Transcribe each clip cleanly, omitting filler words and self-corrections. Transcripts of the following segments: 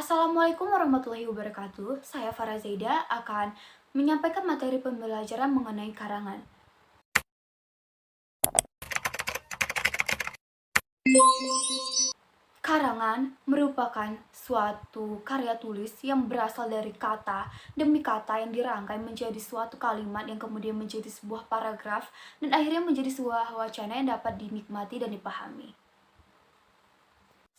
Assalamualaikum warahmatullahi wabarakatuh. Saya Farah Zaida akan menyampaikan materi pembelajaran mengenai karangan. Karangan merupakan suatu karya tulis yang berasal dari kata demi kata yang dirangkai menjadi suatu kalimat yang kemudian menjadi sebuah paragraf dan akhirnya menjadi sebuah wacana yang dapat dinikmati dan dipahami.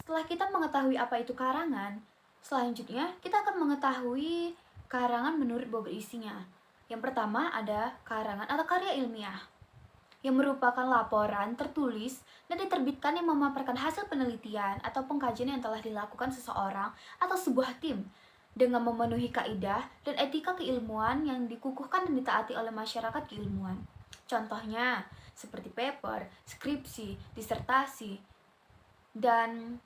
Setelah kita mengetahui apa itu karangan, selanjutnya kita akan mengetahui karangan menurut bobot isinya. Yang pertama ada karangan atau karya ilmiah, yang merupakan laporan tertulis dan diterbitkan yang memaparkan hasil penelitian atau pengkajian yang telah dilakukan seseorang atau sebuah tim dengan memenuhi kaidah dan etika keilmuan yang dikukuhkan dan ditaati oleh masyarakat keilmuan. Contohnya seperti paper, skripsi, disertasi, dan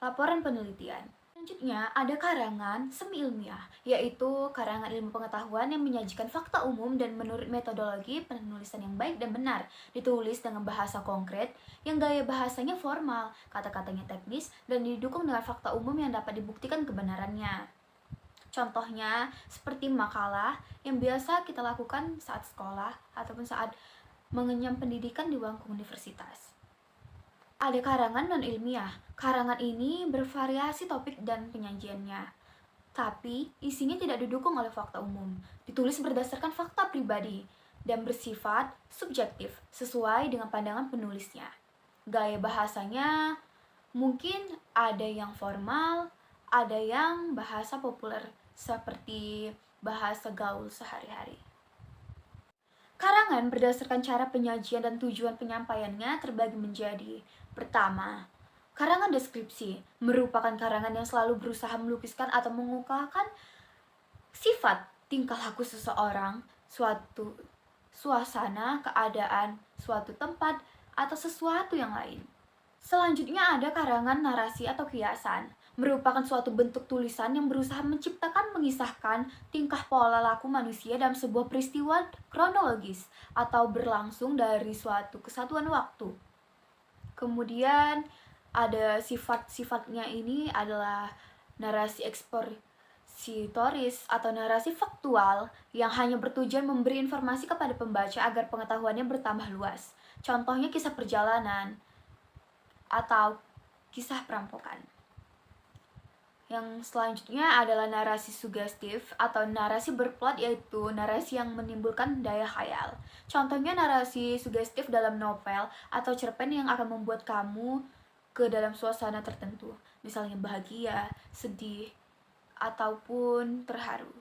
laporan penelitian. Selanjutnya ada karangan semi ilmiah, yaitu karangan ilmu pengetahuan yang menyajikan fakta umum dan menurut metodologi penulisan yang baik dan benar, ditulis dengan bahasa konkret yang gaya bahasanya formal, kata-katanya teknis, dan didukung dengan fakta umum yang dapat dibuktikan kebenarannya. Contohnya seperti makalah yang biasa kita lakukan saat sekolah ataupun saat mengenyam pendidikan di bangku universitas. Ada karangan non-ilmiah. Karangan ini bervariasi topik dan penyajiannya, tapi isinya tidak didukung oleh fakta umum. Ditulis berdasarkan fakta pribadi dan bersifat subjektif sesuai dengan pandangan penulisnya. Gaya bahasanya mungkin ada yang formal, ada yang bahasa populer seperti bahasa gaul sehari-hari. Karangan berdasarkan cara penyajian dan tujuan penyampaiannya terbagi menjadi: pertama, karangan deskripsi merupakan karangan yang selalu berusaha melukiskan atau mengungkapkan sifat tingkah laku seseorang, suatu suasana, keadaan, suatu tempat, atau sesuatu yang lain. Selanjutnya ada karangan narasi atau kiasan, merupakan suatu bentuk tulisan yang berusaha menciptakan mengisahkan tingkah pola laku manusia dalam sebuah peristiwa kronologis atau berlangsung dari suatu kesatuan waktu. Kemudian ada sifat-sifatnya ini adalah narasi ekspositoris atau narasi faktual yang hanya bertujuan memberi informasi kepada pembaca agar pengetahuannya bertambah luas. Contohnya kisah perjalanan atau kisah perampokan. Yang selanjutnya adalah narasi sugestif atau narasi berplot, yaitu narasi yang menimbulkan daya khayal. Contohnya narasi sugestif dalam novel atau cerpen yang akan membuat kamu ke dalam suasana tertentu, misalnya bahagia, sedih, ataupun terharu.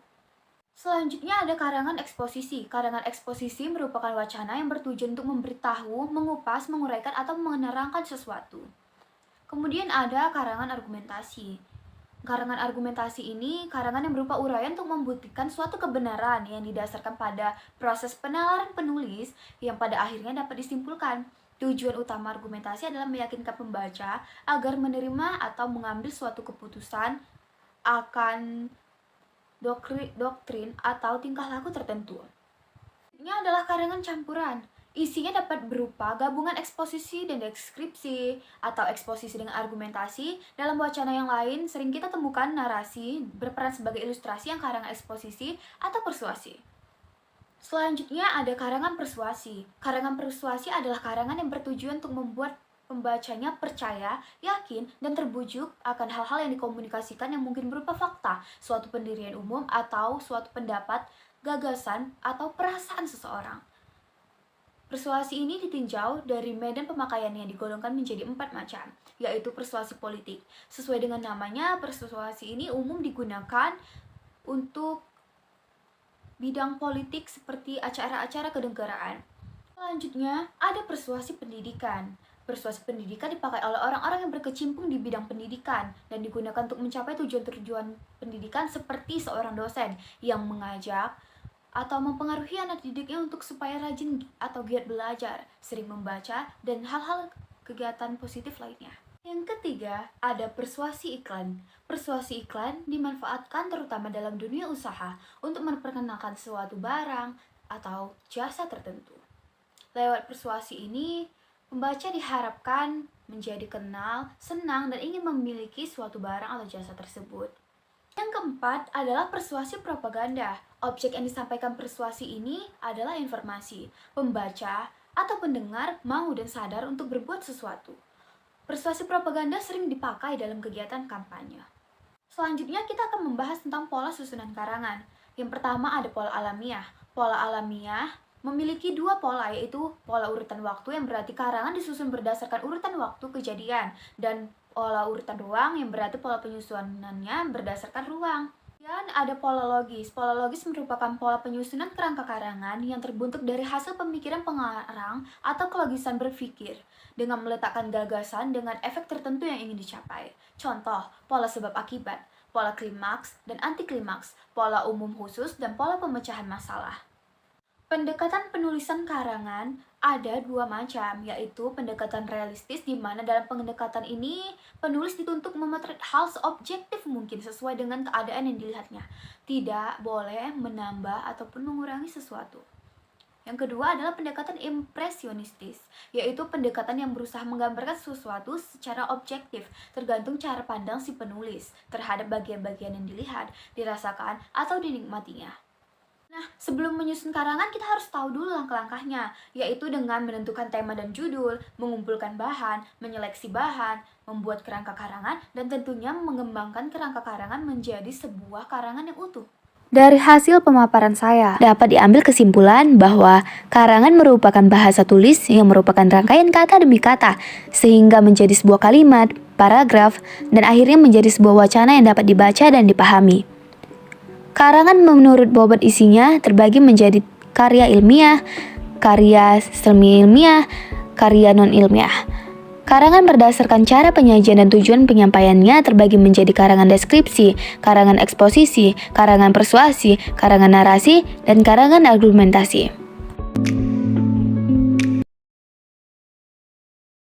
Selanjutnya ada karangan eksposisi. Karangan eksposisi merupakan wacana yang bertujuan untuk memberitahu, mengupas, menguraikan, atau menerangkan sesuatu. Kemudian ada karangan argumentasi. Karangan argumentasi ini karangan yang berupa uraian untuk membuktikan suatu kebenaran yang didasarkan pada proses penalaran penulis yang pada akhirnya dapat disimpulkan. Tujuan utama argumentasi adalah meyakinkan pembaca agar menerima atau mengambil suatu keputusan akan doktrin atau tingkah laku tertentu. Ini adalah karangan campuran. Isinya dapat berupa gabungan eksposisi dan deskripsi atau eksposisi dengan argumentasi. Dalam wacana yang lain, sering kita temukan narasi berperan sebagai ilustrasi yang karangan eksposisi atau persuasi. Selanjutnya ada karangan persuasi. Karangan persuasi adalah karangan yang bertujuan untuk membuat pembacanya percaya, yakin, dan terbujuk akan hal-hal yang dikomunikasikan yang mungkin berupa fakta, suatu pendirian umum, atau suatu pendapat, gagasan, atau perasaan seseorang. Persuasi ini ditinjau dari medan pemakaiannya digolongkan menjadi 4 macam, yaitu persuasi politik. Sesuai dengan namanya, persuasi ini umum digunakan untuk bidang politik seperti acara-acara kenegaraan. Selanjutnya, ada persuasi pendidikan. Persuasi pendidikan dipakai oleh orang-orang yang berkecimpung di bidang pendidikan dan digunakan untuk mencapai tujuan-tujuan pendidikan seperti seorang dosen yang mengajak atau mempengaruhi anak didiknya untuk supaya rajin atau giat belajar, sering membaca, dan hal-hal kegiatan positif lainnya. Yang ketiga, ada persuasi iklan. Persuasi iklan dimanfaatkan terutama dalam dunia usaha untuk memperkenalkan suatu barang atau jasa tertentu. Lewat persuasi ini, pembaca diharapkan menjadi kenal, senang, dan ingin memiliki suatu barang atau jasa tersebut. Yang keempat adalah persuasi propaganda. Objek yang disampaikan persuasi ini adalah informasi. Pembaca atau pendengar mau dan sadar untuk berbuat sesuatu. Persuasi propaganda sering dipakai dalam kegiatan kampanye. Selanjutnya kita akan membahas tentang pola susunan karangan. Yang pertama ada pola alamiah. Pola alamiah memiliki dua pola, yaitu pola urutan waktu yang berarti karangan disusun berdasarkan urutan waktu kejadian, dan pola urutan ruang yang berarti pola penyusunannya berdasarkan ruang. Dan ada pola logis. Pola logis merupakan pola penyusunan kerangka karangan yang terbentuk dari hasil pemikiran pengarang atau kelogisan berpikir dengan meletakkan gagasan dengan efek tertentu yang ingin dicapai. Contoh, pola sebab akibat, pola klimaks dan anti klimaks, pola umum khusus, dan pola pemecahan masalah. Pendekatan penulisan karangan ada dua macam, yaitu pendekatan realistis, di mana dalam pendekatan ini penulis dituntut memotret hal seobjektif mungkin sesuai dengan keadaan yang dilihatnya. Tidak boleh menambah ataupun mengurangi sesuatu. Yang kedua adalah pendekatan impresionistis, yaitu pendekatan yang berusaha menggambarkan sesuatu secara objektif, tergantung cara pandang si penulis terhadap bagian-bagian yang dilihat, dirasakan, atau dinikmatinya. Nah, sebelum menyusun karangan kita harus tahu dulu langkah-langkahnya, yaitu dengan menentukan tema dan judul, mengumpulkan bahan, menyeleksi bahan, membuat kerangka karangan, dan tentunya mengembangkan kerangka karangan menjadi sebuah karangan yang utuh. Dari hasil pemaparan saya, dapat diambil kesimpulan bahwa karangan merupakan bahasa tulis yang merupakan rangkaian kata demi kata, sehingga menjadi sebuah kalimat, paragraf, dan akhirnya menjadi sebuah wacana yang dapat dibaca dan dipahami. Karangan menurut bobot isinya terbagi menjadi karya ilmiah, karya semi-ilmiah, karya non-ilmiah. Karangan berdasarkan cara penyajian dan tujuan penyampaiannya terbagi menjadi karangan deskripsi, karangan eksposisi, karangan persuasi, karangan narasi, dan karangan argumentasi.